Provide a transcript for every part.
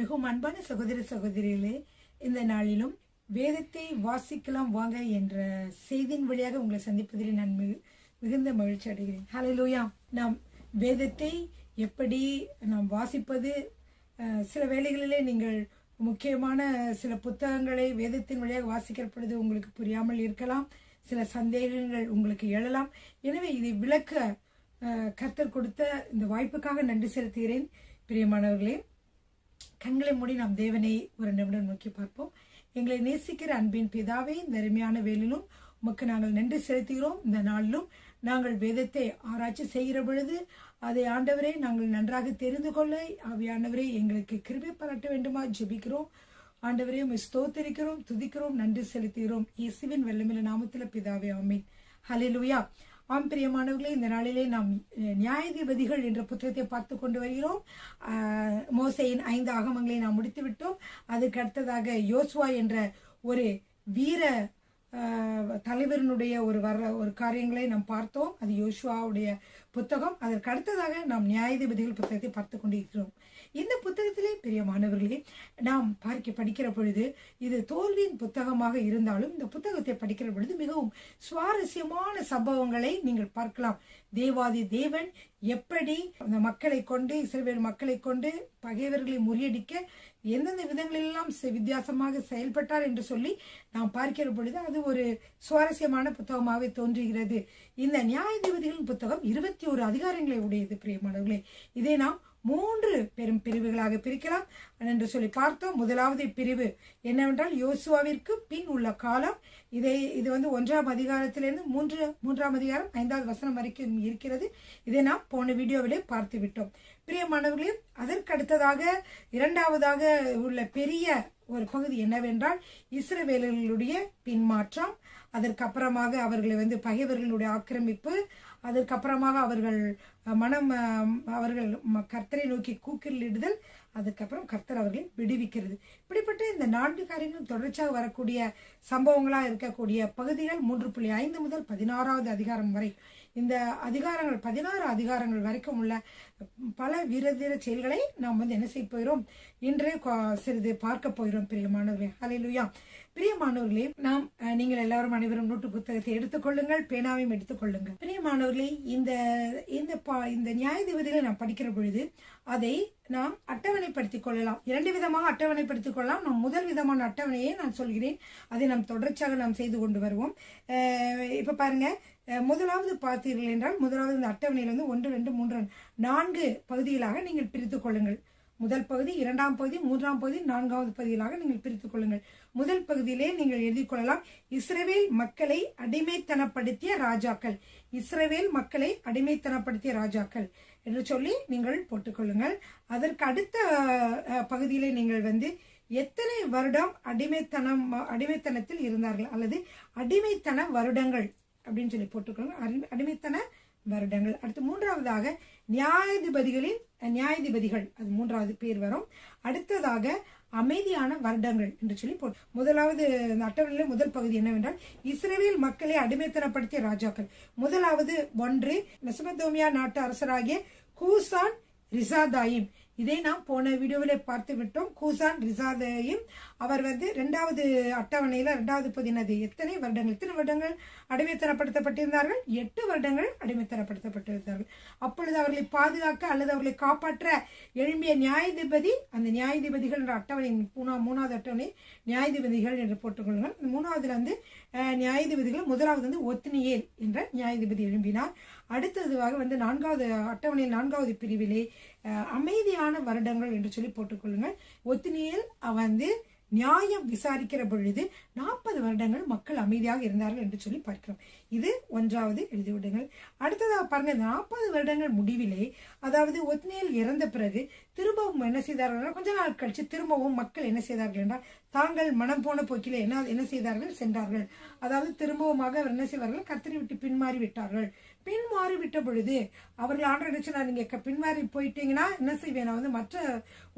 மிகவும் அன்பான சகோதர சகோதரிகளே, இந்த நாளிலும் வேதத்தை வாசிக்கலாம் வாங்க என்ற செய்தியின் வழியாக உங்களை சந்திப்பதில் நான் மிகுந்த மகிழ்ச்சி அடைகிறேன். ஹல்லேலூயா. நாம் வேதத்தை எப்படி நாம் வாசிப்பது, சில வேளைகளிலே நீங்கள் முக்கியமான சில புத்தகங்களை வேதத்தின் வழியாக வாசிக்கிற பொழுது உங்களுக்கு புரியாமல் இருக்கலாம், சில சந்தேகங்கள் உங்களுக்கு எழலாம். எனவே இதை விளக்க கர்த்தர் கொடுத்த இந்த வாய்ப்புக்காக நன்றி செலுத்துகிறேன். பிரியமானவர்களே, கண்களை மூடி நாம் தேவனை ஒரு நிமிடம் நோக்கி பார்ப்போம். எங்களை நேசிக்கிற அன்பின் பிதாவே, இந்த அருமையான வேலையிலும் உமக்கு நாங்கள் நன்றி செலுத்துகிறோம். இந்த நாளிலும் நாங்கள் வேதத்தை ஆராய்ச்சி செய்கிற பொழுது அதை ஆண்டவரே நாங்கள் நன்றாக தெரிந்து கொள்ள ஆவியானவரே எங்களுக்கு கிருபை பாராட்ட வேண்டுமா ஜெபிக்கிறோம். ஆண்டவரே உம்மை ஸ்தோத்திரிக்கிறோம், துதிக்கிறோம், நன்றி செலுத்துகிறோம். இயேசுவின் வல்லமையுள்ள நாமத்தில் பிதாவே, ஆமென். ஹல்லேலூயா. ஆம் பிரியமானவர்களே, இந்த நாளிலே நாம் நியாயாதிபதிகள் என்ற புத்தகத்தை பார்த்து கொண்டு வருகிறோம். மோசேயின் 5 ஆகமங்களை நாம் முடித்து விட்டோம். அதுக்கு அடுத்ததாக யோசுவா என்ற ஒரு வீர தலைவரினுடைய ஒரு காரியங்களை நாம் பார்த்தோம். அது யோசுவாவுடைய புத்தகம். அதற்கு அடுத்ததாக நாம் நியாயாதிபதிகள் புத்தகத்தை பார்த்து கொண்டிருக்கிறோம். இந்த புத்தகத்திலே பிரியமானவர்களே, நாம் படிக்கிற பொழுது இது தோல்வியின் புத்தகமாக இருந்தாலும் இந்த புத்தகத்தை படிக்கிற பொழுது மிகவும் சுவாரஸ்யமான சம்பவங்களை நீங்கள் பார்க்கலாம். தேவாதி தேவன் எப்படி அந்த மக்களை கொண்டு, இஸ்ரவேல் மக்களை கொண்டு பகைவர்களை முறியடிக்க எந்தெந்த விதங்களெல்லாம் வித்தியாசமாக செயல்பட்டார் என்று சொல்லி நாம் பார்க்கிற பொழுது அது ஒரு சுவாரஸ்யமான புத்தகமாகவே தோன்றுகிறது. இந்த நியாயாதிபதிகளின் புத்தகம் 21 அதிகாரங்களை உடையது. பிரியமானவர்களே, இதை நாம் 3 பெரும் பிரிவுகளாக பிரிக்கலாம் என்று சொல்லி பார்த்தோம். முதலாவது பிரிவு என்னவென்றால் யோசுவாவிற்கு பின் உள்ள காலம். இது 1ஆம் அதிகாரத்திலிருந்து 3ஆம் அதிகாரம் 5வது வசனம் வரைக்கும் இருக்கிறது. இதை நாம் போன வீடியோவிலே பார்த்து விட்டோம். பிரியமானவர்களே, அதற்கு அடுத்ததாக 2ஆவதாக உள்ள பெரிய ஒரு பகுதி என்னவென்றால் இஸ்ரவேலர்களுடைய பின்மாற்றம். அதற்கு அப்புறமாக அவர்களை பகைவர்களுடைய ஆக்கிரமிப்பு. அதற்கப்புறமாக அவர்கள் கர்த்தரை நோக்கி கூக்குரலிடுதல். அதுக்கப்புறம் கர்த்தர் அவர்களை விடுவிக்கிறது. இப்படிப்பட்ட இந்த 4 காரியங்களும் தொடர்ச்சியாக வரக்கூடிய சம்பவங்களாக இருக்கக்கூடிய பகுதிகள் 3.5 முதல் 16வது அதிகாரம் வரை. இந்த அதிகாரங்கள் 16 அதிகாரங்கள் வரைக்கும் உள்ள பல வீரதீர செயல்களை நாம் என்ன செய்ய போகிறோம், இன்று சிறிது பார்க்க போகிறோம். பிரியமானவர்களே, ஹல்லேலூயா. பிரியமானவர்களே, நீங்கள் எல்லாரும் அனைவரும் நோட்டு புத்தகத்தை எடுத்துக்கொள்ளுங்கள், பேனாவையும் எடுத்துக்கொள்ளுங்கள். பிரியமானவர்களே, இந்த நியாயாதிபதிகளை நாம் படிக்கிற பொழுது அதை நாம் அட்டவணைப்படுத்திக் கொள்ளலாம். 2 விதமாக அட்டவணைப்படுத்திக் கொள்ளலாம். நாம் முதல் விதமான அட்டவணையை நான் சொல்கிறேன். அதை நாம் தொடர்ச்சியாக நாம் செய்து கொண்டு வருவோம். இப்ப பாருங்க, முதலாவது பார்த்தீர்கள் என்றால் முதலாவது இந்த அட்டவணையில் 1, 2, 3, 4 பகுதிகளாக நீங்கள் பிரித்துக் கொள்ளுங்கள். முதல் பகுதி, 2ஆம் பகுதி, 3ஆம் பகுதி, 4வது பகுதிகளாக நீங்கள் பிரித்துக் கொள்ளுங்கள். முதல் பகுதியிலே நீங்கள் எழுதிக் கொள்ளலாம், இஸ்ரவேல் மக்களை அடிமைத்தனப்படுத்திய ராஜாக்கள். இஸ்ரவேல் மக்களை அடிமைத்தனப்படுத்திய ராஜாக்கள் என்று சொல்லி நீங்கள் போட்டுக்கொள்ளுங்கள். அதற்கு அடுத்த பகுதியிலே நீங்கள் எத்தனை வருடம் அடிமைத்தனத்தில் இருந்தார்கள் அல்லது அடிமைத்தன வருடங்கள் அப்படின்னு சொல்லி போட்டுக்கொள்ளுங்க. அடிமைத்தன வருடங்கள். அடுத்து 3ஆவதாக நியாயாதிபதிகள், அது 3வது பேர் வரும். அடுத்ததாக அமைதியான வருடங்கள் என்று சொல்லி முதலாவது அட்டவணையில முதல் பகுதி என்னவென்றால் இஸ்ரவேல் மக்களை அடிமைத்தனப்படுத்திய ராஜாக்கள். முதலாவது 1 மெசொப்பொத்தேமியா நாட்டு அரசராகிய கூசான் ரிசாதாயிம். இதை நாம் போன வீடியோவிலே பார்த்து விட்டோம். கூசான் ரிசாதாயிம் அவர் 2வது அட்டவணையில 2வது பகுதி எத்தனை வருடங்கள் அடிமைத்தனப்படுத்தப்பட்டிருந்தார்கள்? 8 வருடங்கள் அடிமைத்தனப்படுத்தப்பட்டிருந்தார்கள். அப்பொழுது அவர்களை பாதுகாக்க அல்லது அவர்களை காப்பாற்ற எழும்பிய நியாயாதிபதி, அந்த நியாயாதிபதிகள் என்ற அட்டவணை 3வது அட்டவணை நியாயாதிபதிகள் என்று போட்டுக்கொள்ளுங்கள். 3வதுல நியாயாதிபதிகள் முதலாவது ஒத்னியேல் என்ற நியாயாதிபதி எழும்பினார். அடுத்ததுவாக 4வது அட்டவணையில் 4வது பிரிவிலே அமைதியான வருடங்கள் என்று சொல்லி போட்டுக்கொள்ளுங்கள். ஒத்னியேல் நியாயம் விசாரிக்கிற பொழுது 40 வருடங்கள் மக்கள் அமைதியாக இருந்தார்கள் என்று சொல்லி பார்க்கிறோம். இது 1வது எழுதிவிடுங்கள். அடுத்ததாக பாருங்க, 40 வருடங்கள் முடிவிலே, அதாவது ஒத்னியேல் இறந்த பிறகு திரும்பவும் என்ன செய்தார்கள், கொஞ்ச நாள் கழிச்சு திரும்பவும் மக்கள் என்ன செய்தார்கள் என்றால் தாங்கள் மனம் போன போக்கில என்ன செய்தார்கள், சென்றார்கள். அதாவது திரும்பவுமாக அவர் என்ன செய்வார்கள், கர்த்தரை விட்டு பின்மாறி விட்டார்கள். பின்மாறி விட்ட பொழுது அவர்கள் ஆண்டவர் நினைச்சு, நீங்க பின்மாறி போயிட்டீங்கன்னா என்ன செய்வேன், மற்ற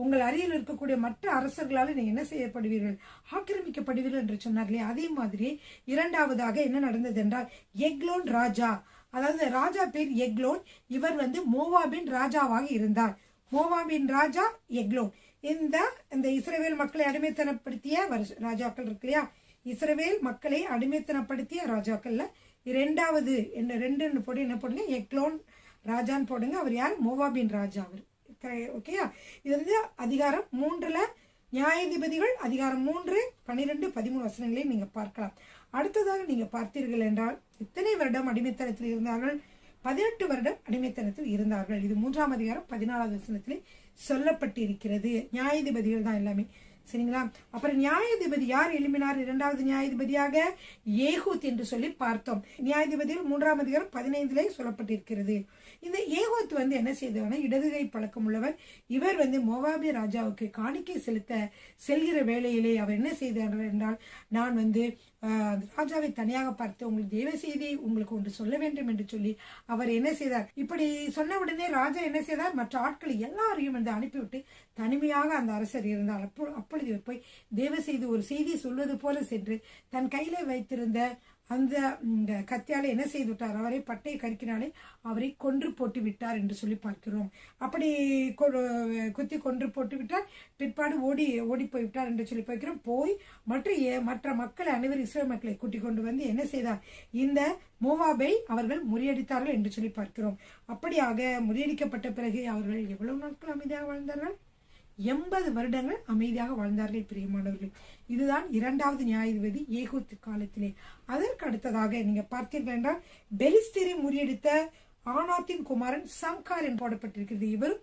உங்கள் அருகில் இருக்கக்கூடிய மற்ற அரசர்களால் நீங்க என்ன செய்யப்படுவீர்கள், ஆக்கிரமிக்கப்படுவீர்கள் என்று சொன்னார்களே. அதே மாதிரி 2வதாக என்ன நடந்தது என்றால் எக்லோன் ராஜா, அதாவது ராஜா பேர் எக்லோன், இவர் மோவாபின் ராஜாவாக இருந்தார். மோவாபின் ராஜா எக்லோன். இந்த இஸ்ரவேல் மக்களை அடிமைத்தனப்படுத்திய ராஜாக்கள் இருக்கு இல்லையா, இஸ்ரவேல் மக்களை அடிமைத்தனப்படுத்திய ராஜாக்கள்ல இரண்டாவது ரெண்டு போட்டு என்ன போடுங்க, எக்லோன் ராஜான்னு போடுங்க. அவர் யார்? மோவாபின் ராஜா அவர். ஓகேயா? இது வந்து அதிகாரம் 3ல நியாயாதிபதிகள் அதிகாரம் 3, 12, 13 வசனங்களையும் நீங்க பார்க்கலாம். அடுத்ததாக நீங்க பார்த்தீர்கள் என்றால் இத்தனை வருடம் அடிமைத்தனத்தில் இருந்தார்கள், 18 வருடம் அடிமைத்தனத்தில் இருந்தார்கள். இது 3ஆம் அதிகாரம் 14வது வசனத்திலே சொல்லப்பட்டிருக்கிறது. நியாயாதிபதிகள் தான் எல்லாமே, சரிங்களா? அப்புறம் நியாயாதிபதி யார் எழுப்பினார்? 2வது நியாயாதிபதியாக ஏகூத் என்று சொல்லி பார்த்தோம். நியாயாதிபதிகள் 3ஆம் அதிகாரம் 15லே சொல்லப்பட்டிருக்கிறது. இந்த ஏகூத் வந்து என்ன செய்தார்னா, இடதுகை பழக்கம் உள்ளவர். இவர் வந்து மோவாபிய ராஜாவுக்கு காணிக்கை செலுத்த செல்கிற வேளையிலே அவர் என்ன செய்தார் என்றால், நான் வந்து ராஜாவை தனியாக பார்த்து உங்களுக்கு தேவ செய்தி உங்களுக்கு ஒன்று சொல்ல வேண்டும் என்று சொல்லி அவர் என்ன செய்தார். இப்படி சொன்ன உடனே ராஜா என்ன செய்தார், மற்ற ஆட்களை எல்லாரையும் வந்து அனுப்பிவிட்டு தனிமையாக அந்த அரசர் இருந்தார். அப்பொழுது இவர் போய் தேவ செய்தி ஒரு செய்தி சொல்வது போல சென்று தன் கையில வைத்திருந்த அந்த கத்தியால என்ன செய்து விட்டார், அவரை பட்டை கருக்கினாலே அவரை கொன்று போட்டு விட்டார் என்று சொல்லி பார்க்கிறோம். அப்படி குத்தி கொன்று போட்டு விட்டார். பிற்பாடு ஓடி போய் விட்டார் என்று சொல்லி பார்க்கிறோம். போய் மற்ற மக்களை அனைவரும் இஸ்ரேல் மக்களை கூட்டிக் கொண்டு வந்து என்ன செய்தார், இந்த மோவாபை அவர்கள் முறியடித்தார்கள் என்று சொல்லி பார்க்கிறோம். அப்படியாக முறியடிக்கப்பட்ட பிறகு அவர்கள் எவ்வளவு நாட்கள் அமைதியாக வாழ்ந்தார்கள்? 80 வருடங்கள் அமைதியாக வாழ்ந்தார்கள். பிரியமானவர்கள், இதுதான் 2வது நியாயாதிபதி ஏகூத் காலத்திலே. அதற்கு அடுத்ததாக நீங்க பார்த்தீர்கள் என்றால் பெலிஸ்தரை முறியடித்த ஆனாத்தின் குமாரன் சம்கார் என்று போடப்பட்டிருக்கிறது. இவரும்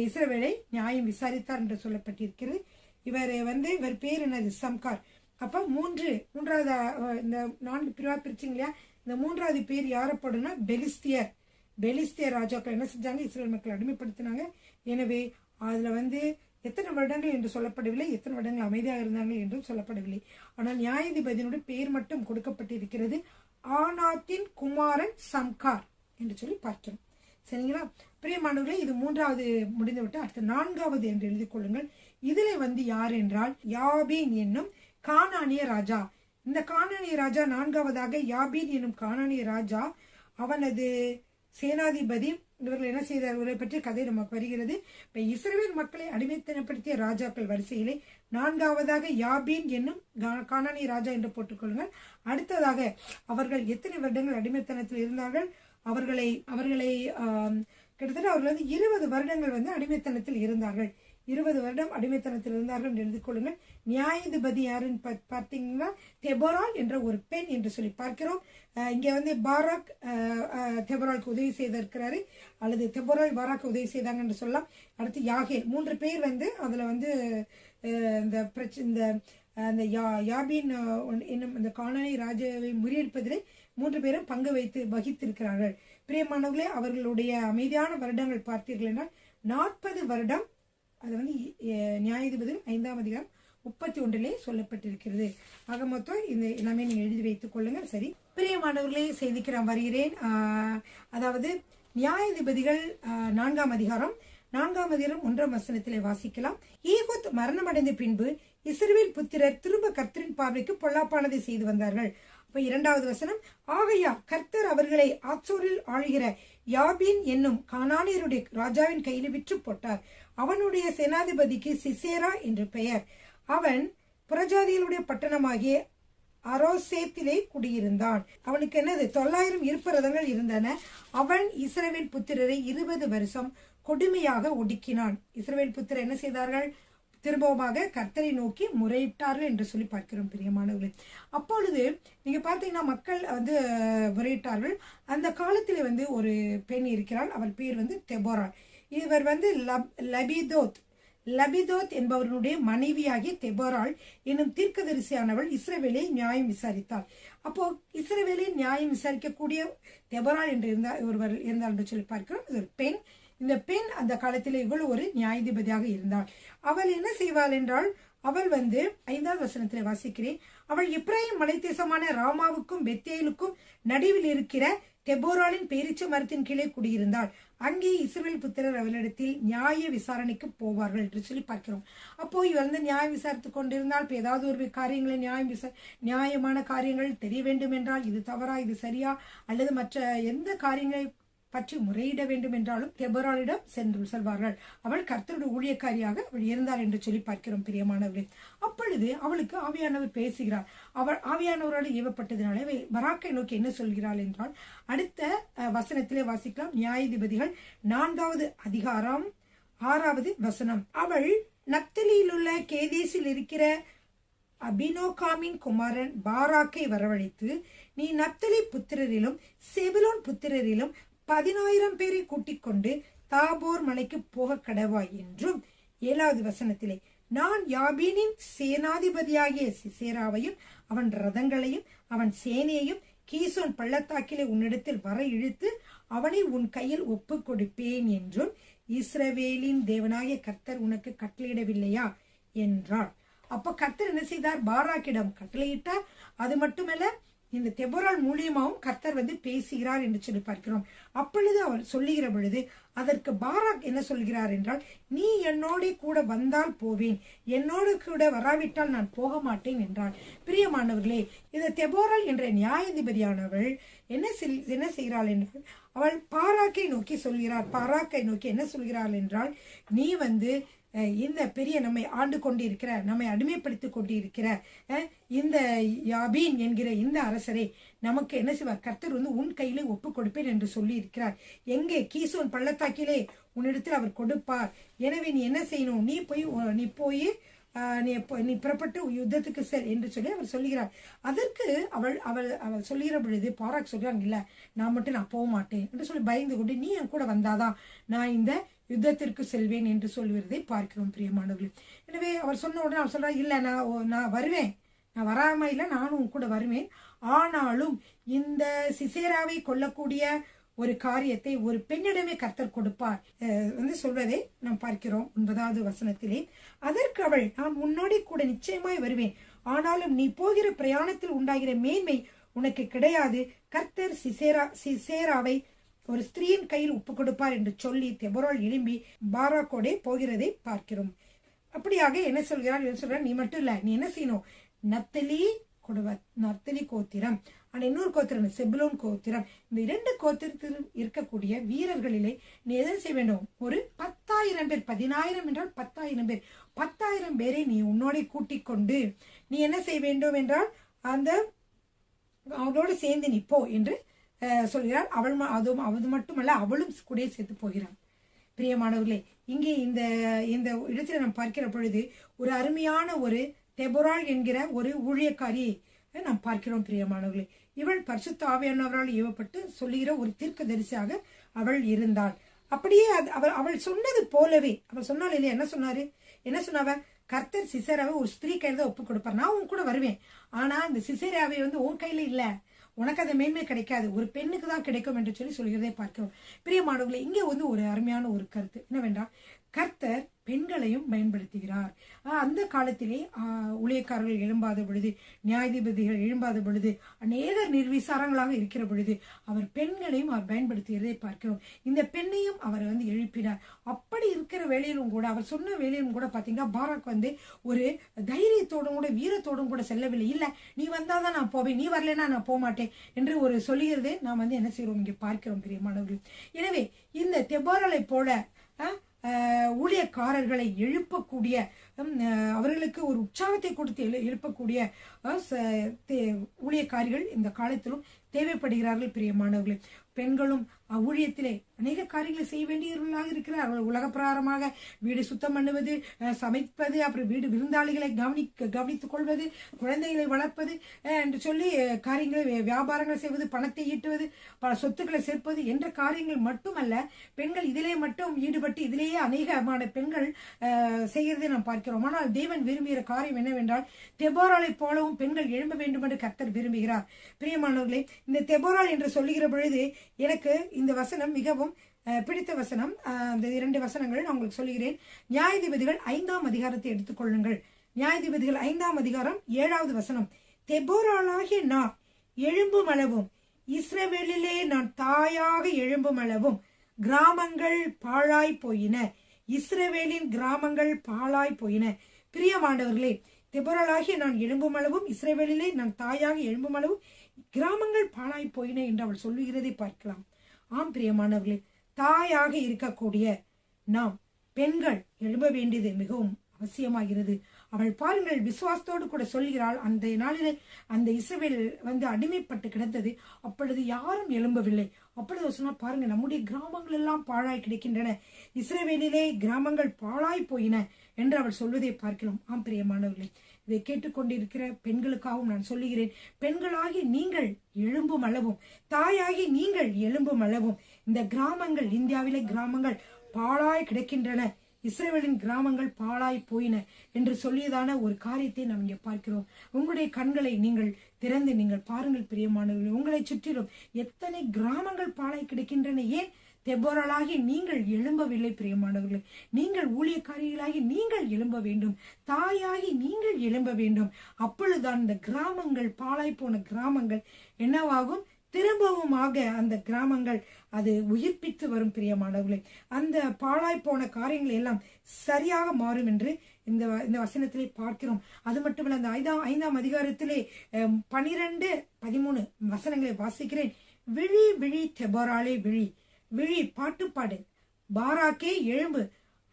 இஸ்ரவேலை நியாயம் விசாரித்தார் என்று சொல்லப்பட்டிருக்கிறது. இவர் பேர் என்னது? சம்கார். அப்ப மூன்றாவது இந்த 4 பிரிவா பிரிச்சிங்க இல்லையா, இந்த 3வது பேர் யாரப்படும்னா பெலிஸ்தியர் ராஜாக்கள் என்ன செஞ்சாங்க, இஸ்ரேல் மக்களை அடிமைப்படுத்தினாங்க. எனவே அதுல வந்து எத்தனை வருடங்கள் என்று சொல்லப்படவில்லை, எத்தனை வருடங்கள் அமைதியாக இருந்தார்கள் என்றும் சொல்லப்படவில்லை. ஆனால் நியாயாதிபதியினுடைய பெயர் மட்டும் கொடுக்கப்பட்டிருக்கிறது, ஆனாத்தின் குமாரன் சம்கார் என்று சொல்லி பார்க்கிறோம். சரிங்களா? பிரியமானவர்களே, இது 3வது முடிந்துவிட்டு அடுத்த 4வது என்று எழுதி கொள்ளுங்கள். இதுல வந்து யார் என்றால் யாபீன் என்னும் கானானிய ராஜா. இந்த கானானிய ராஜா 4வதாக யாபீன் என்னும் கானானிய ராஜா, அவனது சேனாதிபதி. இவர்கள் என்ன செய்தார், இவரை பற்றிய கதை நமக்கு வருகிறது. இப்ப இஸ்ரவேல் மக்களை அடிமைத்தனப்படுத்திய ராஜாக்கள் வரிசையிலே 4வதாக யாபீன் என்னும் கானானிய ராஜா என்று போட்டுக்கொள்ளுங்கள். அடுத்ததாக அவர்கள் எத்தனை வருடங்கள் அடிமைத்தனத்தில் இருந்தார்கள்? அவர்களை கிட்டத்தட்ட அவர்கள் வந்து 20 வருடங்கள் வந்து அடிமைத்தனத்தில் இருந்தார்கள். 20 வருடம் அடிமைத்தனத்தில் இருந்தார்கள் என்று எழுதி கொள்ளுங்கள். நியாயாதிபதி யாருன்னு பார்த்தீங்கன்னா தெபோரால் என்ற ஒரு பெண் என்று சொல்லி பார்க்கிறோம். இங்க வந்து பாராக் தெபோராலுக்கு உதவி செய்திருக்கிறாரு, அல்லது தெபோரால் பாராக்கு உதவி செய்தாங்க என்று சொல்லலாம். அடுத்து யாகேல், 3 பேர் வந்து அதுல வந்து இந்த யாபீன் என்னும் இந்த கானானி ராஜாவை முறியடிப்பதிலே 3 பேரும் பங்கு வகித்திருக்கிறார்கள். பிரியமானவர்களே, அவர்களுடைய அமைதியான வருடங்கள் பார்த்தீர்கள் என்றால் 40 வருடம். அது வந்து நியாயாதிபதி 5ஆம் அதிகாரம் 31லே சொல்லப்பட்டிருக்கிறது. ஆக மொத்தம் இந்த எல்லாமே நீங்க எழுதி வைத்துக் கொள்ளுங்கள். சரி, பிரியமானவர்களே, செய்திக்கு நான் வருகிறேன். அதாவது நியாயாதிபதிகள் 4ஆம் அதிகாரம் 1ஆம் வசனத்திலே வாசிக்கலாம். ஏகூத் மரணமடைந்த பின்பு இஸ்ரவேல் புத்திரர் திரும்ப கர்த்தரின் பார்வைக்கு பொல்லாப்பானதை செய்து வந்தார்கள். அப்ப 2வது வசனம், ஆகையா கர்த்தர் அவர்களை ஆத்சோரில் ஆளுகிற யாபீன் என்னும் கானானியருடைய ராஜாவின் கையில் விற்று போட்டார். அவனுடைய சேனாதிபதிக்கு சிசேரா என்று பெயர். அவன் புறஜாதிகளுடைய பட்டணமாகிய அரோசேத்திலே குடியிருந்தான். அவனுக்கு என்னது 900 இருப்பரதங்கள் இருந்தன. அவன் இஸ்ரவேல் புத்திரரை 20 வருஷம் கொடுமையாக ஒடுக்கினான். இஸ்ரவேல் புத்திரர் என்ன செய்தார்கள்? திரும்பமாக கர்த்தரை நோக்கி முறையிட்டார்கள் என்று சொல்லி பார்க்கிறோம். பிரியமானவர்களே, அப்பொழுது நீங்க பார்த்தீங்கன்னா மக்கள் வந்து முறையிட்டார்கள். அந்த காலத்தில் வந்து ஒரு பெண் இருக்கிறாள், அவள் பேர் வந்து தெபோரால். இவர் வந்து லபிதோத் என்பவருடைய மனைவியாகிய தெபோரால் என்னும் தீர்க்கதரிசியானவள் இஸ்ரவேலை நியாயம் விசாரித்தாள். அப்போ இஸ்ரவேலை நியாயம் விசாரிக்கக்கூடிய தெபோரால் என்று ஒருவர் இருந்தார் என்று சொல்லி பார்க்கிறோம். இது ஒரு பெண். இந்த பெண் அந்த காலத்தில் இவள் ஒரு நியாயாதிபதியாக இருந்தாள். அவள் என்ன செய்வாள் என்றால், அவள் வந்து 5ஆவது வசனத்தில் வாசிக்கிறேன், அவள் எப்ராயிம் மலை தேசமான ராமாவுக்கும் பெத்தேலுக்கும் நடுவில் இருக்கிற தெபோராலின் பேரிச்ச மரத்தின் கீழே குடியிருந்தாள். அங்கே இஸ்ரவேல் புத்திரர் அவளிடத்தில் நியாய விசாரணைக்கு போவார்கள் என்று சொல்லி பார்க்கிறோம். அப்போ இவள் வந்து நியாயம் விசாரித்துக் கொண்டிருந்தால், இப்போ ஏதாவது ஒரு காரியங்களை நியாயமான காரியங்கள் தெரிய வேண்டும் என்றால், இது தவறா, இது சரியா, அல்லது மற்ற எந்த காரியங்களை பற்றி முறையிட வேண்டும் என்றாலும் தெபோராளிடம் செல்வார்கள். அவள் கர்த்தருடைய ஊழியக்காரியாக அவள் இருந்தாள் என்று சொல்லி பார்க்கிறோம் பிரியமானவர்களே. அப்பொழுது அவளுக்கு ஆவியானவர் பேசுகிறார். அவள் ஆவியானவரால் ஏவப்பட்டதினாலே பராக்கை நோக்கி என்ன சொல்கிறாள் என்றால், அடுத்த வசனத்திலே வாசிக்கலாம். நியாயாதிபதிகள் 4வது அதிகாரம் 6வது வசனம். அவள் நப்தலியில் உள்ள கேதேசில் இருக்கிற அபினோகாமின் குமாரன் பாராக்கை வரவழைத்து, நீ நப்தலி புத்திரரிலும் செபுலோன் புத்திரரிலும் 10,000 பேரை கூட்டிக் கொண்டு தாபோர் மலைக்கு போக கடவாய் என்றும், 7வது வசனத்திலே, நான் யாபீனின் சேனாதிபதியாகிய சிசேராவையும் அவன் ரதங்களையும் அவன் சேனையையும் கீசோன் பள்ளத்தாக்கிலே உன்னிடத்தில் வர இழுத்து அவனை உன் கையில் ஒப்பு கொடுப்பேன் என்றும் இஸ்ரவேலின் தேவனாகிய கர்த்தர் உனக்கு கட்டளையிடவில்லையா என்றார். அப்ப கர்த்தர் என்ன செய்தார்? பாராக்கிடம் கட்டளையிட்டார். அது மட்டுமல்ல, இந்த தெபோராள் மூலியமாவும் கர்த்தர் பேசுகிறார் என்று சொல்லி பார்க்கிறோம். அப்பொழுது அவர் சொல்லுகிற பொழுது அதற்கு பாராக் என்ன சொல்கிறார் என்றால், நீ என்னோட கூட வந்தால் போவேன், என்னோடு கூட வராவிட்டால் நான் போக மாட்டேன் என்றாள். பிரியமானவர்களே, இந்த தெபோராள் என்ற நியாயாதிபதியானவள் என்ன செய்கிறாள் என்றால், அவள் பாராக்கை நோக்கி சொல்கிறார். பாராக்கை நோக்கி என்ன சொல்கிறாள் என்றால், நீ இந்த பெரிய நம்மை ஆண்டு கொண்டிருக்கிற, நம்மை அடிமைப்படுத்தி கொண்டிருக்கிற இந்த யாபீன் என்கிற இந்த அரசரை நமக்கு என்ன செய்வார்? கர்த்தர் உன் கையிலே ஒப்பு கொடுப்பேன் என்று சொல்லி இருக்கிறார். எங்கே? கீசோன் பள்ளத்தாக்கிலே உன்னிடத்தில் அவர் கொடுப்பார். எனவே நீ என்ன செய்யணும்? நீ போய் நீ புறப்பட்டு யுத்தத்துக்கு செல் என்று சொல்லி அவர் சொல்லுகிறார். அதற்கு அவள் சொல்லுகிற பொழுது பாராக் சொல்றாங்க, இல்ல நான் போக மாட்டேன் என்று சொல்லி பயந்து கொண்டு, நீ என் கூட வந்தாதான் நான் இந்த யுத்தத்திற்கு செல்வேன் என்று சொல்வதை பார்க்கிறோம் பிரியமானவர்களே. எனவே அவர் சொன்ன உடனே அவர் சொல்றார், இல்ல நான் வருவேன், நான் வராம இல்ல, நானும் உன் கூட வருவேன். ஆனாலும் இந்த சிசேராவை கொல்லக்கூடிய ஒரு காரியத்தை ஒரு பெண்ணிடமே கர்த்தர் கொடுப்பார் சொல்வதை நாம் பார்க்கிறோம் 9வது வசனத்திலே. அதற்கு அவள், நான் உன்னோட கூட நிச்சயமாய் வருவேன், ஆனாலும் நீ போகிற பிரயாணத்தில் உண்டாகிற மேன்மை உனக்கு கிடையாது. கர்த்தர் சிசேராவை ஒரு ஸ்திரீயின் கையில் ஒப்பு கொடுப்பார் என்று சொல்லி தெபோராள் எழும்பி பாராக்கோடே போகிறதை பார்க்கிறோம். அப்படியாக என்ன சொல்கிறார்? நீ மட்டும் இல்ல, நீ என்ன செய்யணும்? நப்தலி கோத்திரம், ஆனா இன்னொரு கோத்திரம் செபுலோன் கோத்திரம், இந்த 2 கோத்திரத்திலும் இருக்கக்கூடிய வீரர்களிலே நீ எதை செய்ய வேண்டும்? ஒரு 10,000 பேர், 10,000 என்றால் 10,000 பேர், 10,000 பேரை நீ உன்னோட கூட்டிக் கொண்டு நீ என்ன செய்ய வேண்டும் என்றால் அவளோடு சேர்ந்து நிப்போ என்று சொல்கிறார். அது மட்டுமல்ல, அவளும் கூட சேர்த்து போகிறாள். பிரியமானவர்களே, இங்கே இந்த இடத்துல நாம் பார்க்கிற பொழுது ஒரு அருமையான ஒரு தெபோராள் என்கிற ஒரு ஊழியக்காரியை நாம் பார்க்கிறோம் பிரியமானவர்களே. இவள் பரிசுத்த ஆவியானவரால் ஏவப்பட்டு சொல்லுகிற ஒரு தீர்க்கதரிசியாக அவள் இருந்தாள். அப்படியே அவள் சொன்னது போலவே அவள் சொன்னாள் இல்லையா? என்ன சொன்னாவ? கர்த்தர் சிசேராவை ஒரு ஸ்திரீ கையில தான் ஒப்பு கொடுப்பார், நான் உன் கூட வருவேன், ஆனா இந்த சிசேராவை உன் கையில இல்ல, உனக்கு அது மேன்மை கிடைக்காது, ஒரு பெண்ணுக்கு தான் கிடைக்கும் என்று சொல்லி சொல்கிறதை பார்க்கிறோம். பிரியமானவர்களே, இங்கே ஒரு அருமையான ஒரு கருத்து என்னவென்றால், கர்த்தர் பெண்களையும் பயன்படுத்துகிறார். அந்த காலத்திலே ஊழியக்காரர்கள் எழும்பாத பொழுது, நியாயாதிபதிகள் எழும்பாத பொழுது, அநேகர் நிர்விசாரங்களாக இருக்கிற பொழுது அவர் பெண்களையும் அவர் பயன்படுத்துகிறதை பார்க்கிறோம். இந்த பெண்ணையும் அவர் எழுப்பினார். அப்படி இருக்கிற வேலையிலும் கூட, அவர் சொன்ன வேலையிலும் கூட பாத்தீங்கன்னா, பாராக் ஒரு தைரியத்தோடும் கூட வீரத்தோடும் கூட செல்லவில்லை. இல்ல நீ வந்தாதான் நான் போவேன், நீ வரலன்னா நான் போக மாட்டேன் என்று ஒரு சொல்லுகிறதே நாம் என்ன செய்யறோம்? இங்கே பார்க்கிறோம் பிரியமானவர்கள். எனவே இந்த தெபோராளை போல ஊழியக்காரர்களை எழுப்பக்கூடிய, அவர்களுக்கு ஒரு உற்சாகத்தை கொடுத்து எழுப்பக்கூடிய ஊழியக்காரிகள் இந்த காலத்திலும் தேவைப்படுகிறார்கள் பிரியமானவர்களே. பெண்களும் ஊழியத்திலே அநேக காரியங்களை செய்ய வேண்டியவர்களாக இருக்கிறார். அவர்கள் உலக பிரகாரமாக வீடு சுத்தம் பண்ணுவது, சமைப்பது, அப்புறம் வீடு விருந்தாளிகளை கவனித்துக் கொள்வது, குழந்தைகளை வளர்ப்பது என்று சொல்லி காரியங்களை, வியாபாரங்களை செய்வது, பணத்தை ஈட்டுவது, பல சொத்துக்களை சேர்ப்பது என்ற காரியங்கள் மட்டுமல்ல, பெண்கள் இதிலே மட்டும் ஈடுபட்டு இதிலேயே அநேகமான பெண்கள் செய்கிறதை நாம் பார்க்கிறோம். ஆனால் தேவன் விரும்புகிற காரியம் என்னவென்றால், தெபோராளை போலவும் பெண்கள் எழும்ப வேண்டும் என்று கர்த்தர் விரும்புகிறார். பிரியமானவர்களே, இந்த தெபோராள் என்று சொல்லுகிற பொழுது எனக்கு இந்த வசனம் மிகவும் பிடித்த வசனம். இந்த 2 வசனங்கள் நான் உங்களுக்கு சொல்லுகிறேன். நியாயாதிபதிகள் 5ஆம் அதிகாரத்தை எடுத்துக்கொள்ளுங்கள். நியாயாதிபதிகள் 5ஆம் அதிகாரம் 7வது வசனம். தெபோராளாகிய நான் எழும்பும் அளவும், இஸ்ரவேலிலே நான் தாயாக எழும்பும் அளவும் கிராமங்கள் பாழாய் போயின. இஸ்ரவேலின் கிராமங்கள் பாழாய் போயின. பிரியமானவர்களே, தெபோராளாகிய நான் எழும்பும் அளவும், இஸ்ரவேலிலே நான் தாயாக எழும்பும் அளவும் கிராமங்கள் பாழாய் போயின என்று அவள் சொல்லுகிறதை பார்க்கலாம். ஆம் பிரியமானவர்களே, தாயாக இருக்கக்கூடிய நாம் பெண்கள் எழும்ப வேண்டியது மிகவும் அவசியமாகிறது. அவள் பாருங்கள், விசுவாசத்தோடு கூட சொல்கிறாள், அந்த நாளிலே அந்த இஸ்ரவேல் அடிமைப்பட்டு கிடந்தது. அப்பொழுது யாரும் எழும்பவில்லை. அப்பொழுது சொன்னா பாருங்க, நம்முடைய கிராமங்கள் எல்லாம் பாழாய் கிடைக்கின்றன, இஸ்ரவேலிலே கிராமங்கள் பாழாய் போயின என்று அவள் சொல்வதை பார்க்கிறோம். ஆம் பிரியமானவர்களே, இதை கேட்டுக்கொண்டிருக்கிற பெண்களுக்காகவும் நான் சொல்லுகிறேன், பெண்களாகி நீங்கள் எழும்பும் அளவும், தாயாகி நீங்கள் எழும்பும் அளவும், இந்த கிராமங்கள், இந்தியாவிலே கிராமங்கள் பாழாய் கிடக்கின்றன, இஸ்ரவேலின் கிராமங்கள் பாழாய் போயின என்று சொல்லியதான ஒரு காரியத்தை நாம் இங்கே பார்க்கிறோம். உங்களுடைய கண்களை நீங்கள் திறந்து நீங்கள் பாருங்கள் பிரியமானவர்களே, உங்களை சுற்றிலும் எத்தனை கிராமங்கள் பாழாய் கிடக்கின்றன. ஏன் தெபோராளாகி நீங்கள் எழும்பவில்லை பிரியமானவர்களே? நீங்கள் ஊழியக்காரிகளாகி நீங்கள் எழும்ப வேண்டும், தாயாகி நீங்கள் எழும்ப வேண்டும். அப்பொழுதுதான் இந்த கிராமங்கள், பாழாய் போன கிராமங்கள் என்னவாகும்? திரும்பவுமாக அந்த கிராமங்கள் அது உயிர்ப்பித்து வரும் பிரியமானவர்களே. அந்த பாழாய் போன காரியங்கள் எல்லாம் சரியாக மாறும் என்று இந்த வசனத்திலே பார்க்கிறோம். அது மட்டுமல்ல, அந்த 5ஆம் அதிகாரத்திலே 12-13 வசனங்களை வாசிக்கிறேன். விழி விழி தெபோராளே விழி, விழி பாட்டுப்பாடு, பாராக்கே எழும்பு,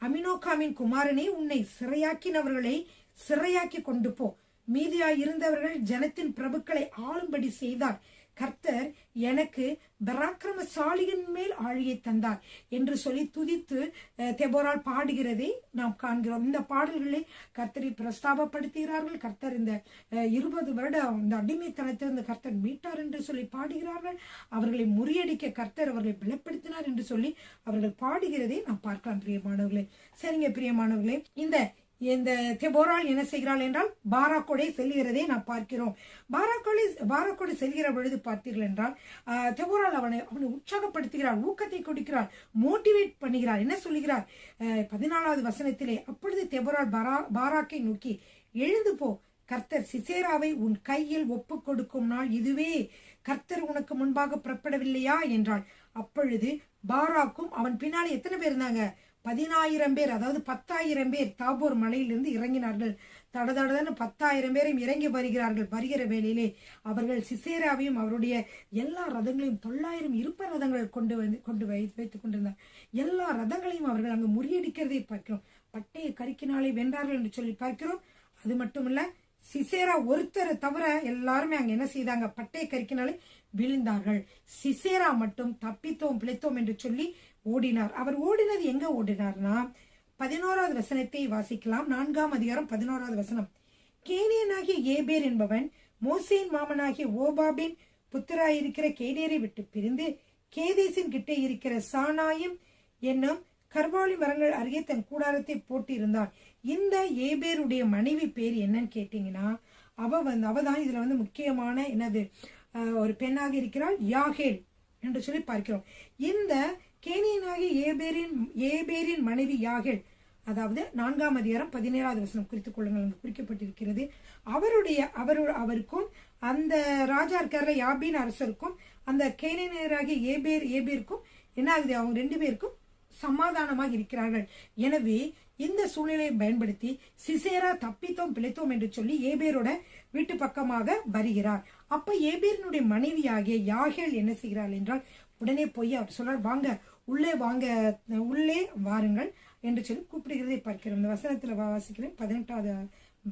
அமினோகாமின் குமாரனே உன்னை சிறையாக்கினவர்களை சிறையாக்கி கொண்டு போ, மீதியாய் இருந்தவர்கள் ஜனத்தின் பிரபுக்களை ஆளும்படி செய்தார், கர்த்தர் எனக்கு பராக்கிரமசாலியின் மேல் ஆழியை தந்தார் என்று சொல்லி துதித்து தெபோரால் பாடுகிறதை நாம் காண்கிறோம். இந்த பாடல்களை கர்த்தரை பிரஸ்தாபப்படுத்துகிறார்கள். கர்த்தர் இந்த 20 வருடம் இந்த அடிமைத்தனத்திலிருந்து கர்த்தர் மீட்டார் என்று சொல்லி பாடுகிறார்கள். அவர்களை முறியடிக்க கர்த்தர் அவர்களை பலப்படுத்தினார் என்று சொல்லி அவர்கள் பாடுகிறதை நாம் பார்க்கலாம் பிரியமானவர்களே. சரிங்க பிரியமானவர்களே, இந்த தெபோரால் என்ன செய்கிறாள் என்றால் பாராக்கோடே செல்கிறதை நாம் பார்க்கிறோம். பாராக்கோடு செல்கிற பொழுது பார்த்தீர்கள் என்றால் தெபோரால் அவனை உற்சாகப்படுத்துகிறாள், ஊக்கத்தை கொடுக்கிறாள், மோட்டிவேட் பண்ணுகிறாள். என்ன சொல்லுகிறார் 14வது வசனத்திலே? அப்பொழுது தெபோரால் பாராக்கை நோக்கி, எழுந்து போ, கர்த்தர் சிசேராவை உன் கையில் ஒப்பு கொடுக்கும் நாள் இதுவே, கர்த்தர் உனக்கு முன்பாக புறப்படவில்லையா என்றாள். அப்பொழுது பாராக்கும் அவன் பின்னாலே எத்தனை பேர் இருந்தாங்க? 10,000 பேர், அதாவது 10,000 பேர் தாபோர் மலையிலிருந்து இறங்கினார்கள். தடதடன்னு 10,000 பேரையும் இறங்கி வருகிறார்கள். வருகிற வேளையிலே அவர்கள் சிசேராவையும் அவருடைய எல்லா ரதங்களையும் 900 இருப்ப ரதங்கள் கொண்டு வைத்துக் கொண்டிருந்தார். எல்லா ரதங்களையும் அவர்கள் அங்கு முறியடிக்கிறதை பார்க்கிறோம். பட்டையை கருக்கினாலே வென்றார்கள் என்று சொல்லி பார்க்கிறோம். அது மட்டுமல்ல, சிசேரா ஒருத்தரை தவிர எல்லாருமே அங்க என்ன செய்தாங்க? பட்டையை கருக்கினாலே விழுந்தார்கள். சிசேரா மட்டும் தப்பித்தோம் பிழைத்தோம் என்று சொல்லி ஓடினார். அவர் ஓடினது எங்க ஓடினார்னா 11வது வசனத்தை வாசிக்கலாம். 4ஆம் அதிகாரம் 11வது வசனம். கேனியனாகிய ஏபேர் என்பவன் மோசேயின் மாமனாகிய ஓபாபின் புத்திராயிருக்கிற கேனேரை விட்டு பிரிந்து கேதேசின் கிட்டே இருக்கிற சானாயும் என்னும் கர்வாலி மரங்கள் அருகே தன் கூடாரத்தை போட்டு இருந்தார். இந்த ஏபேருடைய மனைவி பேர் என்னன்னு கேட்டீங்கன்னா, அவதான் இதுல முக்கியமான என்னது ஒரு பெண்ணாக இருக்கிறாள், யாகேல் என்று சொல்லி பார்க்கிறோம். இந்த கேனியனாகிய ஏபேரின் மனைவி யாகேல், அதாவது 4ஆம் அதிகாரம் 17வது வசனம் குறித்துக் கொள்ளுங்கள், குறிக்கப்பட்டிருக்கிறது. அவருக்கும் அந்த ராஜா இருக்கார யாபீன் அரசருக்கும் அந்த கேனியனாகிய ஏபேருக்கும் என்ன ஆகுது? அவங்க 2 பேருக்கும் சமாதானமாக இருக்கிறார்கள். எனவே இந்த சூழ்நிலையை பயன்படுத்தி சிசேரா தப்பித்தோம் பிழைத்தோம் என்று சொல்லி ஏபேரோட வீட்டு பக்கமாக வருகிறார். அப்ப ஏபேரினுடைய மனைவியாகிய யாகேல் என்ன செய்கிறாள் என்றால், உடனே போய் அவர் சொல்றார், வாங்க உள்ளே வாங்க, உள்ளே வாருங்கள் என்று சொல்லி கூப்பிடுகிறதை பார்க்கிறோம். இந்த வசனத்துல வாசிக்கிறேன். 18வது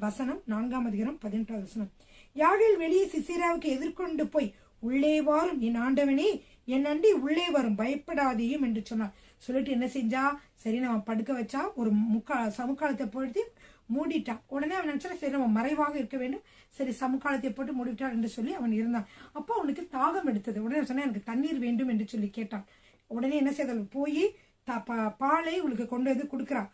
வசனம், 4ஆம் அதிகாரம் 18வது வசனம். யாகேல் வெளியே சிசேராவுக்கு எதிர்கொண்டு போய், உள்ளே வாரும் என் ஆண்டவனே, என் அண்டி உள்ளே வரும், பயப்படாதேயும் என்று சொன்னார். சொல்லிட்டு என்ன செஞ்சா? சரி நம்ம படுக்க வச்சா ஒரு சமுக்காலத்தை போட்டு மூடிட்டான். உடனே அவன் நினைச்சா சரி நம்ம மறைவாக இருக்க வேண்டும், சரி சமுக்காலத்தை போட்டு மூடிவிட்டார் என்று சொல்லி அவன் இருந்தான். அப்போ அவனுக்கு தாகம் எடுத்தது. உடனே சொன்னா எனக்கு தண்ணீர் வேண்டும் என்று சொல்லி கேட்டான். உடனே என்ன செய்தால் போய் பாலை உங்களுக்கு கொண்டு வந்து கொடுக்குறான்.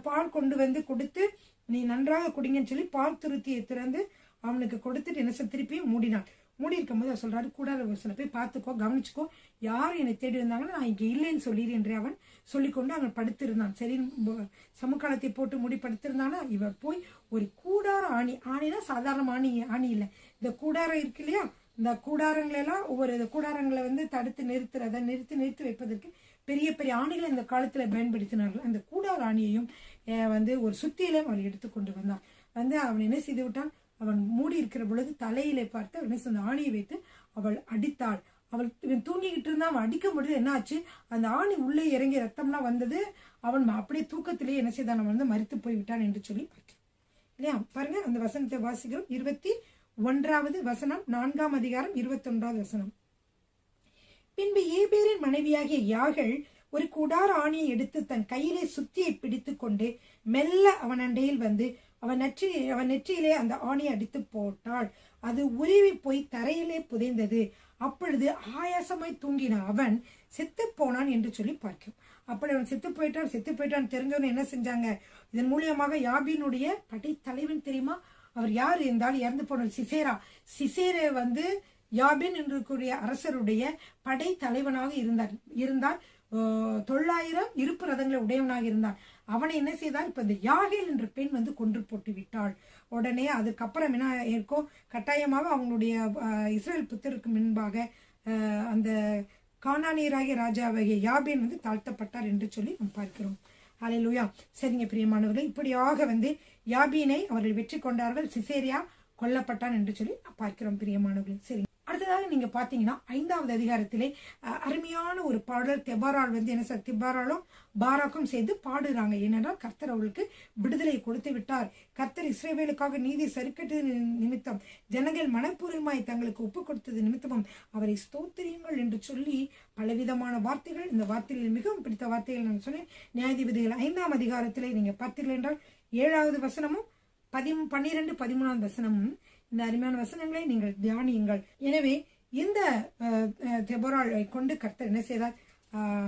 பால் கொண்டு வந்து கொடுத்து நீ நன்றாக குடிங்கன்னு சொல்லி பால் துருத்தியை திறந்து அவனுக்கு கொடுத்துட்டு என்ன செய்ய திருப்பியும் மூடினான். மூடி இருக்கும் போது சொல்றாரு, கூடார சில போய் பார்த்துக்கோ, கவனிச்சுக்கோ, யார் என்னை தேடி வந்தாங்கன்னா நான் இங்க இல்லைன்னு சொல்லிடு என்று அவன் சொல்லிக்கொண்டு அவன் படுத்திருந்தான். சரி சமுக்காலத்தை போட்டு மூடி படுத்திருந்தானா, இவர் போய் ஒரு கூடார ஆணினா சாதாரண ஆணி இல்லை, இந்த கூடாரம் இருக்கு இல்லையா, இந்த கூடாரங்களெல்லாம் ஒவ்வொரு கூடாரங்களை தடுத்து நிறுத்தி வைப்பதற்கு பெரிய பெரிய ஆணிகளை இந்த காலத்துல பயன்படுத்தினார்கள். அந்த கூடார ஆணியையும் ஒரு சுத்தியிலும் அவன் எடுத்துக்கொண்டு வந்தான். அவன் என்ன செய்து விட்டான்? அவன் மூடி இருக்கிற பொழுது தலையிலே பார்த்து என்ன சொன்ன ஆணியை வைத்து அவள் அடித்தாள். இவன் தூங்கிக்கிட்டு இருந்தா அவன் அடிக்க முடியல, என்ன ஆச்சு, அந்த ஆணி உள்ளே இறங்கி ரத்தம்லாம் வந்தது, அவன் அப்படியே தூக்கத்திலேயே என்ன செய்தான், அவன் வந்து மரித்து போய்விட்டான் என்று சொல்லி பார்க்கிறோம் இல்லையா. பாருங்க அந்த வசனத்தை வாசிக்கிறோம். 21வது வசனம், 4ஆம் அதிகாரம் 21வது வசனம். பின்பு ஏபேரின் மனைவியாகிய யாகேல் ஒரு கூடார ஆணியை எடுத்து தன் கையிலே சுத்தியை பிடித்து கொண்டு மெல்ல அவன் அண்டையில் வந்து அவன் நெற்றியிலே அந்த ஆணியை அடித்து போட்டாள். அது உருவி போய் தரையிலே புதைந்தது. அப்பொழுது ஆயாசமாய் தூங்கின அவன் செத்து போனான் என்று சொல்லி பார்க்கிறோம். அப்படி அவன் செத்து போயிட்டான் தெரிஞ்சவன் என்ன செஞ்சாங்க, இதன் மூலியமாக யாபீனுடைய படைத்தலைவன் தெரியுமா, அவர் யார் என்றால் இறந்து போன சிசேரா வந்து யாபீன் என்று கூடிய அரசருடைய படை தலைவனாக இருந்தார். 900 இருப்பு ரதங்களை உடையவனாக இருந்தான். அவனை என்ன செய்தார், இப்ப இந்த யாகேல் என்ற பெண் வந்து கொன்று போட்டு விட்டாள். உடனே அதுக்கப்புறம் என்ன இருக்கும், கட்டாயமாக அவங்களுடைய இஸ்ரேல் புத்தருக்கு முன்பாக அந்த கானானியராகிய ராஜாவாகிய யாபீன் வந்து தாழ்த்தப்பட்டார் என்று சொல்லி நாம் பார்க்கிறோம். ஹல்லேலூயா. சரிங்க பிரியமானவர்களே, இப்படியாக வந்து யாபீனை அவர்கள் வெற்றி கொண்டார்கள், சிசேரியா கொல்லப்பட்டான் என்று சொல்லி பார்க்கிறோம் பிரியமானவர்களே. சரி, அடுத்ததாக நீங்க பாத்தீங்கன்னா 5வது அதிகாரத்திலே அருமையான ஒரு பாடல் தெபாரால் வந்து என்ன சார், தெபாராலும் பாராக்கும் சேர்ந்து பாடுறாங்க. ஏனென்றால் கர்த்தர் அவர்களுக்கு விடுதலை கொடுத்து விட்டார். கர்த்தர் இஸ்ரவேலுக்காக நீதி சரிக்கட்டது நிமித்தம் ஜனங்கள் மனப்பூர்வமாய் தங்களுக்கு ஒப்பு கொடுத்தது நிமித்தமும் அவரை ஸ்தோத்திரியுங்கள் என்று சொல்லி பலவிதமான வார்த்தைகள், இந்த வார்த்தைகளில் மிகவும் பிடித்த வார்த்தைகள் நான் சொன்னேன். நியாயாதிபதிகள் 5ஆம் அதிகாரத்திலே நீங்க பார்த்தீர்கள் என்றால் 7வது வசனமும் 12, 13 வசனமும் இந்த அருமையான வசனங்களை நீங்கள் தியானியுங்கள். எனவே இந்த தெபோராளை கொண்டு கர்த்தர் என்ன செய்தார்,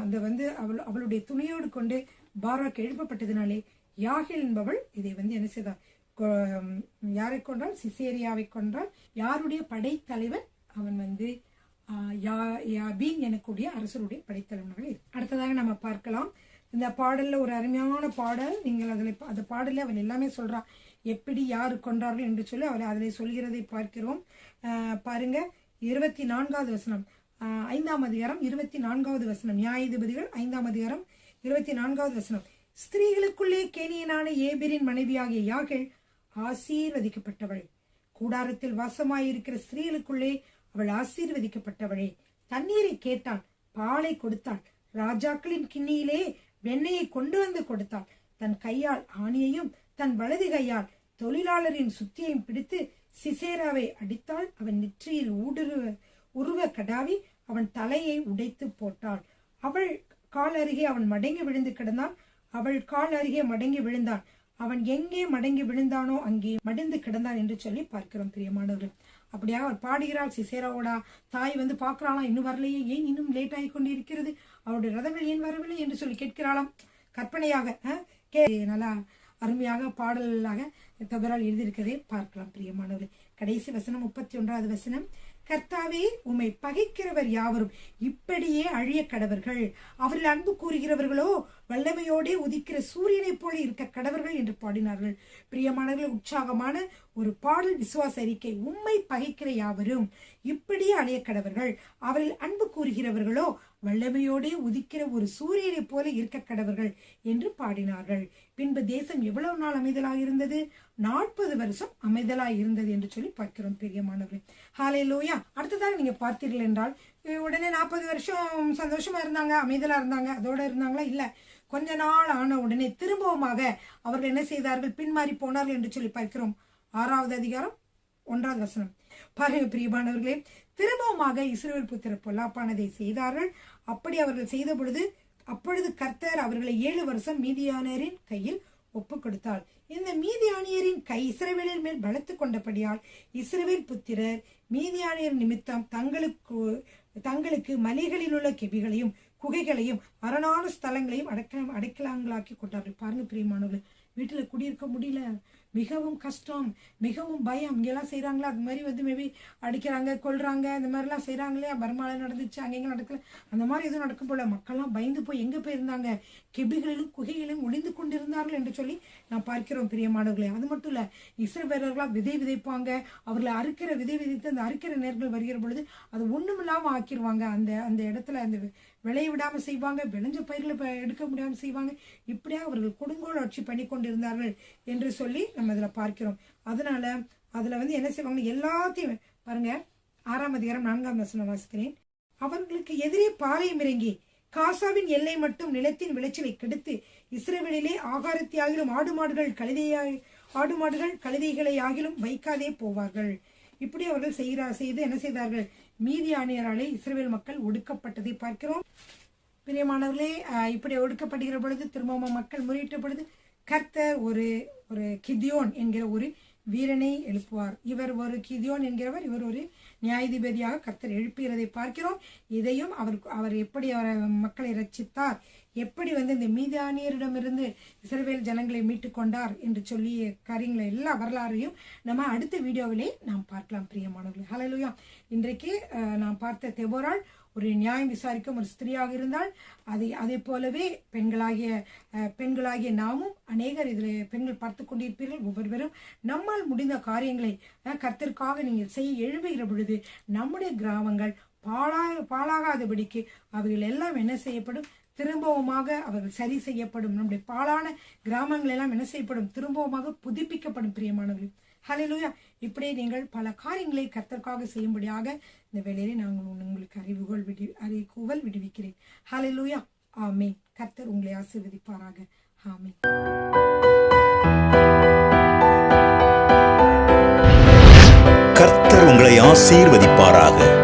அந்த வந்து அவளுடைய துணையோடு கொண்டு பாராக் எழுப்பப்பட்டதினாலே யாகேல் என்பவள் இதை வந்து என்ன செய்தார், யாரை கொன்றால், சிசேரியாவை கொன்றால். யாருடைய படைத்தலைவன், அவன் வந்து யாபீன் எனக்கூடிய அரசருடைய படைத்தலைவனாக. அடுத்ததாக நம்ம பார்க்கலாம். இந்த பாடல்ல ஒரு அருமையான பாடல், நீங்கள் அந்த பாடல அவன் எல்லாமே சொல்றான், எப்படி யாரு கொன்றார்கள் என்று சொல்லி அவளை அதில் சொல்கிறதை பார்க்கிறோம். பாருங்க 24வது வசனம், 5ஆம் அதிகாரம் 24வது வசனம். நியாயாதிபதிகள் 5ஆம் அதிகாரம் 24வது வசனம். ஸ்திரீகளுக்குள்ளே கேனியனான ஏபேரின் மனைவியாகிய யாகேல் ஆசீர்வதிக்கப்பட்டவள், கூடாரத்தில் வாசமாயிருக்கிற ஸ்திரீகளுக்குள்ளே அவள் ஆசீர்வதிக்கப்பட்டவளே. தண்ணீரை கேட்டாள், பாலை கொடுத்தாள், ராஜாக்களின் கிண்ணியிலே வெண்ணெயை கொண்டு வந்து கொடுத்தாள். தன் கையால் ஆணியையும் தன் வலது கையால் தொழிலாளரின் சுத்தியையும் பிடித்து சிசேராவை அடித்தாள். அவன் நெற்றியில் உருவ கடாவி அவன் தலையை உடைத்து போட்டாள். அவள் கால் அருகே அவன் மடங்கி விழுந்து கிடந்தான். அவள் கால் அருகே மடங்கி விழுந்தான். அவன் எங்கே மடங்கி விழுந்தானோ அங்கே மடிந்து கிடந்தான் என்று சொல்லி பார்க்கிறோம் பிரியமானவர்கள். அப்படியாக அவர் பாடுகிறாள். சிசேராவோட தாய் வந்து பார்க்கிறாளாம், இன்னும் வரலையே, ஏன் இன்னும் லேட் ஆகி கொண்டு இருக்கிறது, அவருடைய ரதங்கள் ஏன் வரவில்லை என்று சொல்லி கேட்கிறாளாம். கற்பனையாக நல்லா அருமையாக பாடலாக தவறால் எழுதியிருக்கிறதே பார்க்கலாம் பிரியமானவர்கள். கடைசி வசனம் 31வது வசனம். கர்த்தாவே, உம்மை பகைக்கிறவர் யாவரும் இப்படியே அழிய கடவர்கள், அவர்கள் அன்பு கூறுகிறவர்களோ வல்லமையோடே உதிக்கிற சூரியனை போல இருக்க கடவர்கள் என்று பாடினார்கள். பிரியமானவர்கள், உற்சாகமான ஒரு பாடல், விசுவாச அறிக்கை. உம்மை பகைக்கிற யாவரும் இப்படியே அழிய கடவர்கள், அவர்கள் அன்பு கூறுகிறவர்களோ வல்லமையோடே உதிக்கிற ஒரு சூரியனை போல இருக்க கடவர்கள் என்று பாடினார்கள். பின்பு தேசம் எவ்வளவு நாள் அமைதலாக இருந்தது, 40 வருஷம் அமைதலாக இருந்தது என்று சொல்லி பார்க்கிறோம் பிரியமானவர்கள். ஹல்லேலூயா. அடுத்ததாக நீங்க பார்த்தீர்கள் என்றால் உடனே 40 வருஷம் சந்தோஷமா இருந்தாங்க, அமைதலா இருந்தாங்க, அதோட இருந்தாங்களா, இல்ல. கொஞ்ச நாள் ஆன உடனே திரும்பவுமாக அவர்கள் என்ன செய்தார்கள், பின்மாறி போனார்கள் என்று சொல்லி பார்க்கிறோம். 6வது அதிகாரம் 1வது வசனம். பாருங்க பிரியமானவர்களே, திரும்பவுமாக இஸ்ரவேல் புத்திரர் பொல்லாப்பானதை செய்தார்கள். அப்படி அவர்கள் செய்த பொழுது அப்பொழுது கர்த்தர் அவர்களை 7 வருஷம் மீதியானியரின் கையில் ஒப்பு கொடுத்தாள். இந்த மீதியானியரின் கை இஸ்ரவேலின் மேல் பலத்து கொண்டபடியால் இஸ்ரவேல் புத்திரர் மீதியானியர் நிமித்தம் தங்களுக்கு மலைகளில் உள்ள கெபிகளையும் குகைகளையும் அரணான ஸ்தலங்களையும் அடைக்கலாங்களாக்கி கொண்டார்கள். பாருங்க பிரியமானவர்கள், வீட்டுல குடியிருக்க முடியல, மிகவும் கஷ்டம், மிகவும் பயம். இங்கெல்லாம் செய்யறாங்களா, அது மாதிரி வந்து மேபி அடிக்கிறாங்க, கொல்றாங்க, இந்த மாதிரிலாம் செய்யறாங்களே, பர்மால நடந்துச்சு, அங்கெங்க நடக்கல, அந்த மாதிரி எதுவும் நடக்கும் போல மக்கள்லாம் பயந்து போய் எங்க போயிருந்தாங்க, கெபிகளிலும் குகைகளிலும் ஒளிந்து கொண்டிருந்தார்கள் என்று சொல்லி நான் பார்க்கிறோம் பிரியமானவர்களே. அது மட்டும் இல்ல, இஸ்ரவேலர்களா விதை விதைப்பாங்க, அவர்களை அறுக்கிற விதை விதைத்து அந்த அறுக்கிற நேர்கள் வருகிற பொழுது அது ஒண்ணும் இல்லாம ஆக்கிடுவாங்க. அந்த இடத்துல அந்த விளைய விடாம செய்வாங்க, விளைஞ்ச பயிர்களை எடுக்க முடியாம செய்வாங்க. இப்படியா அவர்கள் கொடுங்கோல் ஆட்சி பண்ணி கொண்டிருந்தார்கள் என்று சொல்லி நம்ம இதுல பார்க்கிறோம். அதனால அதுல வந்து என்ன செய்வாங்க, எல்லாத்தையும் பாருங்க. 6ஆம் அதிகாரம் 4ஆம் வசனம் வாசிக்கிறேன். அவர்களுக்கு எதிரே பாளையம் இறங்கி காசாவின் எல்லை மட்டும் நிலத்தின் விளைச்சலை கெடுத்து இஸ்ரவேலிலே ஆகாரத்தை ஆகிலும் ஆடு மாடுகள் கழுதைகளை ஆகிலும் வைக்காதே போவார்கள். இப்படி அவர்கள் செய்து என்ன செய்தார்கள்? மீதியானியராலே இஸ்ரவேல் மக்கள் ஒடுக்கப்பட்டதை பார்க்கிறோம். பிரியமானவர்களே, இப்படி ஒடுக்கப்படுகிற பொழுது திரும்பவும் மக்கள் முறையிட்ட பொழுது கர்த்தர் ஒரு கிதியோன் என்கிற ஒரு வீரனை எழுப்புவார். ஒரு கிதியோன் என்கிறவர் இவர் ஒரு நியாயாதிபதியாக கர்த்தர் எழுப்புகிறதை பார்க்கிறோம். இதையும் அவர் எப்படி மக்களை ரட்சித்தார், எப்படி இந்த மீதியானியரிடமிருந்து இஸ்ரவேல் ஜனங்களை மீட்டு கொண்டார் என்று சொல்லிய காரியங்களை எல்லா வரலாறையும் நம்ம அடுத்த வீடியோவிலே நாம் பார்க்கலாம். பிரியமானவர்களே, ஹல்லேலூயா. இன்றைக்கு நாம் பார்த்த தெபோராள் ஒரு நியாயம் விசாரிக்கும் ஒரு ஸ்திரியாக இருந்தால் அதே போலவே பெண்களாகிய நாமும் அநேகர் இதில் பெண்கள் பார்த்து கொண்டிருப்பீர்கள். ஒவ்வொருவரும் நம்மால் முடிந்த காரியங்களை கர்த்தருக்காக நீங்கள் செய்ய எழும்புகிற பொழுது நம்முடைய கிராமங்கள் பாழாகாதபடிக்கு அவைகள் எல்லாம் என்ன செய்யப்படும்? திரும்பவுமாக அவர்கள் சரி செய்யப்படும். நம்முடைய பாழான கிராமங்கள் எல்லாம் என்ன செய்யப்படும்? திரும்பவுமாக புதுப்பிக்கப்படும். பிரியமானவர்கள், ஹல்லேலூயா. இப்படி நீங்கள் பல காரியங்களை கர்த்தருக்காக செய்யும்படியாக இந்த வேளையிலே நாங்கள் உங்களுக்கு அறிவுகள் விடுவிக்கிறேன். ஹல்லேலூயா, ஆமென். கர்த்தர் உங்களை ஆசீர்வதிப்பாராக. ஆமென். கர்த்தர் உங்களை ஆசீர்வதிப்பாராக.